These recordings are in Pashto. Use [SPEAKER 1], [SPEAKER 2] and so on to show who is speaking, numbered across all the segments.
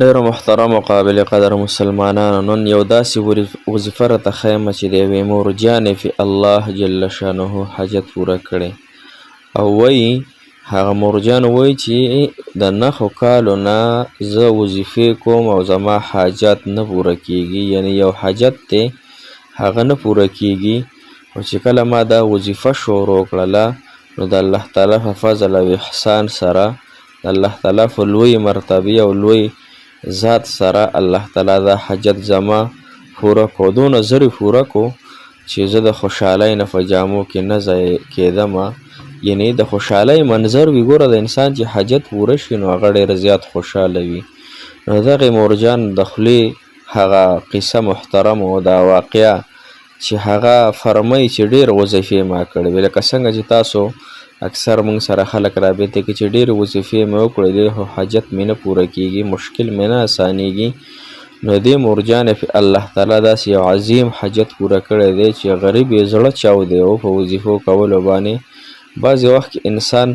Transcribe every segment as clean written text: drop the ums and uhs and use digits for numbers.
[SPEAKER 1] ډېرو محترمو قابل قدر مسلمانانو، نن یو داسې وظیفه راته ښیمه چې د یوې مورجانې فی الله جل شانه حاجت پوره کړی. او وایي هغه مورجان وایي چې د نهو کالو نه زه وظیفې کوم او زما حاجت نه پوره کیږي، یعنی یو حاجت دی هغه نه پوره کیږي. او چې کله ما دا وظیفه شروع کړله نو د الله تعالی په فضل او احسان سره د الله تعالی په لوی مرتبې او لوی ذات سره الله تعالی دا حاجت زما پوره کو. دونه زر پوره کو چې زه د خوشحالۍ نه په جامو کې نه ځای کېدمه. یعنی د خوشحالۍ منظر وي، ګوره د انسان چې حاجت پوره شي نو هغه ډېر زیات خوشحاله وي. نو دغې مورجان د خولې هغه قصه محترم او دا واقعه چې هغه فرمایي چې ډېر وظیفې ما کړې وې، لکه څنګه چې تاسو اکثر موږ سره خلک رابطې کې چې ډېرې وظیفې مې وکړې دي خو حاجت مې نه پوره کیږي، مشکل مې نه اسانیږي. نو دې مورجانې په الله تعالی داسې یو عظیم حاجت پوره کړی دی چې غریب یې زړه چاودی و په وظیفو کولو باندې. بعضې وخت کې انسان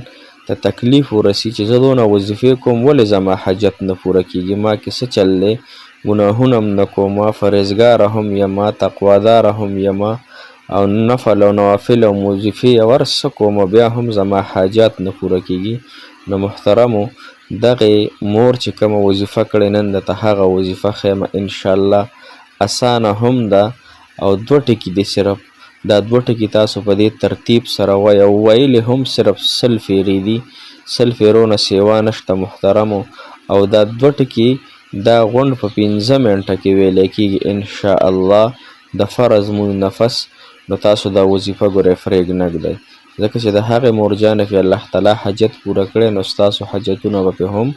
[SPEAKER 1] ته تکلیف ورسي چې زه دونه وظیفې کوم ولې زما حاجت نه پوره کیږي، ما کې څه چل دی، ګناهونه هم نه کوم، فرزګاره هم یمه، تقواداره هم یمه، او نفل او نوافل او وظیفې او هر څه کوم بیا هم زما حاجات نه پوره کیږي. نو محترمو دغې مور چې کومه وظیفه کړې نن درته هغه وظیفه ښیمه انشاءالله. اسانه هم ده او دوه ټکي دي صرف. دا دوه ټکي تاسو په دې ترتیب سره وایئ او ویلې هم صرف 100 فیرې دي، 100 فیرو نه سیوا نشته محترمو. او دا دوه ټکي دا غونډ په 15 منټه کې ویلی کېږي انشاءالله د فرض مونږ نفس. نو تاسو دا وظیفه ګورئ فریږ نه ږدئ، ځکه چې د هغې مورجانې په الله تعالی حاجت پوره کړی نو ستاسو حاجتونه به پې هم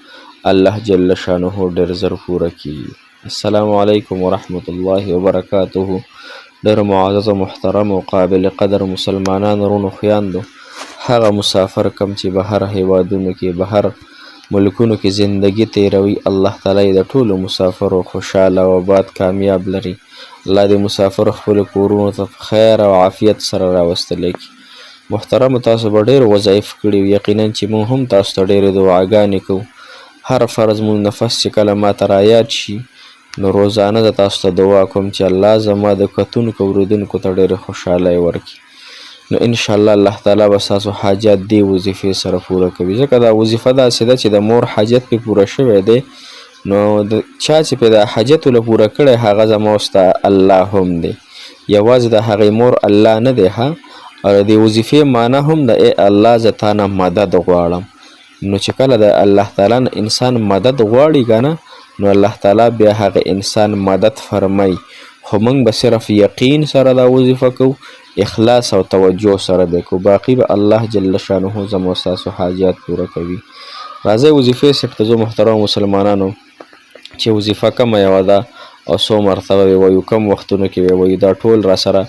[SPEAKER 1] الله جل شانه ډېر زر پوره کیږي. السلام علیکم ورحمة الله وبرکاته. ډېر معزز او محترم او قابل قدر مسلمانانو ورونو خویندو، هغه مسافر کم چې بهر هیوادونو کې بهر ملکونو کې زندگی تیروي، الله تعالی د ټولو مسافرو خوشحاله او آباد کامیاب لري. الله دې مسافر خپل کورونو ته په خیر او عافیت سره راوستلی کړي. محترمو تاسو به ډېر وظایف کړي وي، یقینا چې موږ هم تاسو ته ډېرې دعاګانې کوو. هر فرض مونږ نفس چې کله ماته رایاد شي نو روزانه زه تاسو ته دعا کوم چې الله زما د کتونکو اوریدونکو ته ډېرې خوشحالۍ ورکړي. نو انشاءالله الله تعالی به ستاسو حاجات دې وظیفې سره پوره کوي، ځکه دا وظیفه داسې ده چې د مور حاجت پې پوره شوی دی نو د چا چې پې دا حاجت له پوره کړی هغه زما او ستا الله هم دی، یوازې د هغې مور الله نه دی ها. او د دې وظیفې معنا هم د ای الله زه تا نه مدد غواړم. نو چې کله د الله تعالی نه انسان مدد غواړي که نه نو الله تعالی بیا هغه انسان مدد فرمایي، خو موږ به صرف یقین سره دا وظیفه کوو، اخلاص او توجه سره به کوو، باقي به الله جل شانه زموږ ستاسو حاجات پوره کوي. راځئ وظیفې صرف ته ځو محترم مسلمانانو چې وظیفه کومه یوه ده او څو مرتبه وې وایو، کم وختونو کې وې وایو، دا ټول را سره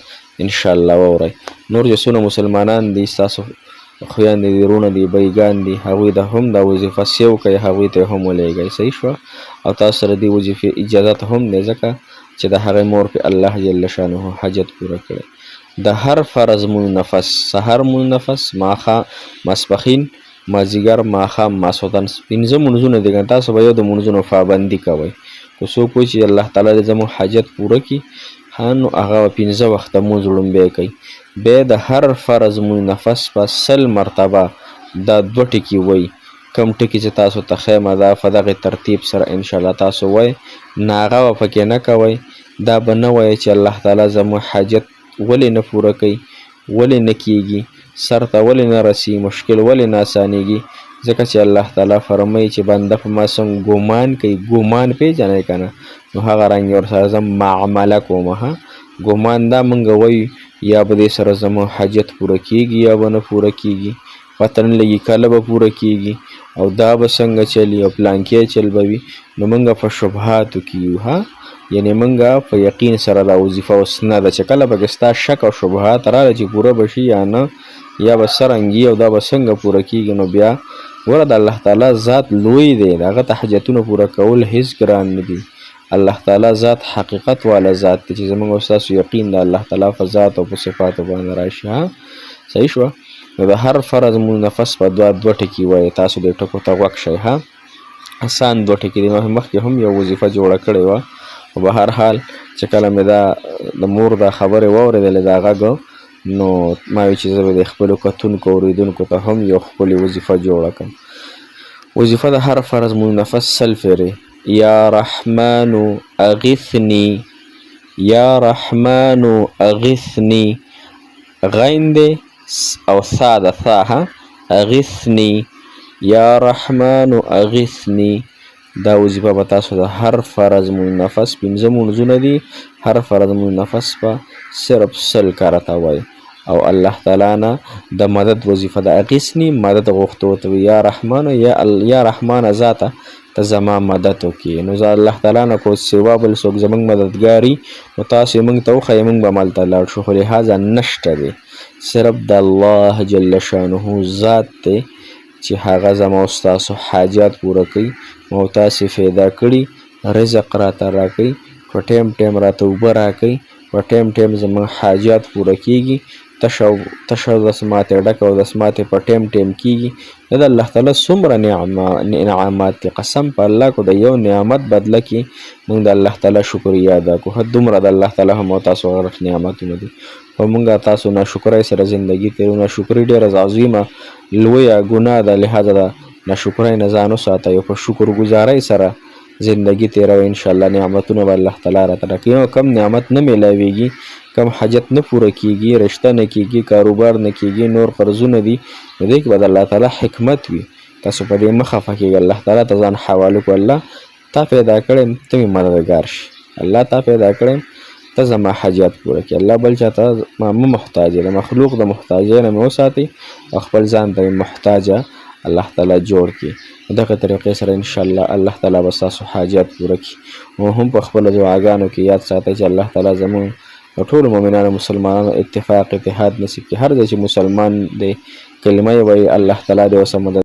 [SPEAKER 1] انشاءالله واورئ. نور چې څونه مسلمانان دي ستاسو خویندې دي، وروڼه دي، بیګان دي، هغوی د هم دا وظیفه سیو کوي، هغوی ته هم ولیږئ. صحیح شوه؟ او تاسو سره دې وظیفې اجازت هم دی ځکه چې د هغې مور پې الله جل شانه حاجت پوره کړی. د هر فرض مونږ نفس، سحر مونږ نفس، ماسپښین، مازدیګر، ماښام، ماسخوتن 15 مونځونه دي. تاسو به یو د مونځونو پابندي کوئ. که څوک وایي چې الله تعالی دې زموږ حاجت پوره کړي نو هغه 15 وخته مونځ وړومبی کوي. بیا د هر فرض مونږ نفس په 100 مرتبه دا دوه ټکي وایي. کم ټکي چې تاسو ته ښیمه دا په دغې ترتیب سره انشاءالله تاسو وایئ، ناغه به پکې نه کوئ. دا به نه وایئ چې الله تعالی زموږ حاجت ولې نه پوره کوي، ولې نه کیږي، سر ته ولې نه رسي، مشکل ولې نه اسانیږي، ځکه چې الله تعالی فرمایي چې بنده په ما څنګه ګمان کوي، ګمان پېژنئ که نه، نو هغه رنګ ورسره زه معامله کوم. ګمان دا موږ وایو یا به دې سره زموږ حاجت پوره کیږي یا به نه پوره کیږي، پته نه لګي کله به پوره کیږي او دا به څنګه چلي او پلانکې چل به وي. نو موږ په شبهاتو کې یو یعنی موږ په یقین سره دا وظیفه اوس نه ده چې کله پکې ستا شک او شبهات راغله چې پوره به شي یا نه، یا به څرنګي او دا به څنګه پوره کیږي، نو بیا ګوره د الله تعالی ذات لوی دی، د هغه ته حاجتونه پوره کول هیڅ ګران نه دي. الله تعالی ذات حقیقت والا ذات دی چې زموږ او ستاسو یقین د الله تعالی په ذات او په صفاتو باندې راشي. صحیح شوه؟ نو د هر فرض مونږ نفس په دوه ټکي وایي. تاسو دې ټکو ته غوږ شئ. آسان 2 ټکي دي. مخکې هم یو وظیفه جوړه کړې وه خو به هر حال چې کله مې دا د مور دا خبرې واورېدلې دا غږ نو ما وی چې زه به د خپلو کتونکو اورېدونکو ته هم یو ښکلې وظیفه جوړه کړم. وظیفه د هر فرض منفس 100 فیرې یا رحمن اغثني یا رحمن اغثني غین دی او ثا د ثا ها اغثني یا رحمن اغثني دا وظیفه به تاسو د هر فرض منفس 15 منځونه دي هر فرض منفس په صرف 100 کرته وایي او الله تعالی نه د مدد وظیفه د اغثني مدد غوښتو ته یا رحمان یا رحمان ذاته ته زما مدد وکړي نو زه الله تعالی نه کو سوا بل څوک زموږ مددګاري نو تاسو موږ ته وښایئ موږ به همالته لاړ شو خو لهذا نشته دی صرف د الله جل شانه ذات دی چې هغه زما او ستاسو حاجات پوره کوي ما تاسې پیدا کړي رزق راته راکوي په ټیم راته اوبه راکوي په ټیم زموږ حاجات پوره کیږي تشه دسماتې ډکه او دسماتې په ټیم کیږي دا د الله تعالی څومره نعمات دي قسم په الله کو د یو نعمت بدله کې موږ د الله تعالی شکریا ادا کوو دومره د الله تعالی هم تاسو غرق نعمتونه دي خو موږ تاسو ناشکرۍ سره زندگی تیرو ناشکري ډېره عظیمه لویه ګناه ده لهذا د ناشکرۍ نه ځان وساتئ او په شکرګزارۍ سره زندگی تیروئ انشاءالله نعمتونه به الله تعالی راته راکوي کم نعمت نه میلاویږي کم حاجت نه پوره کیږي رشته نه کیږي کاروبار نه کیږي نور قرضونه دي نو دې کې به د الله تعالی حکمت وي تاسو په دې مه خفه کیږئ الله تعالی ته ځان حواله کړو الله تا پیدا کړم ته مې مددګار شي الله تا پیدا کړم ته زما حاجات پوره کړي الله بل چاته ما مه محتاج د مخلوق د محتاجۍ نه مې وساتئ او خپل ځان ته محتاجه الله تعالی جوړ کړي دغه طریقې سره انشاءالله الله تعالی به ستاسو حاجات پوره کړي او هم په خپلو دعاګانو کې یاد ساتئ چې الله تعالی زموږ د ټولو مؤمنانو مسلمانانو اتفاق اتحاد نصیب کړي هر ځای چې مسلمان دی کلمه یې وایي الله تعالی دې ورسره مدد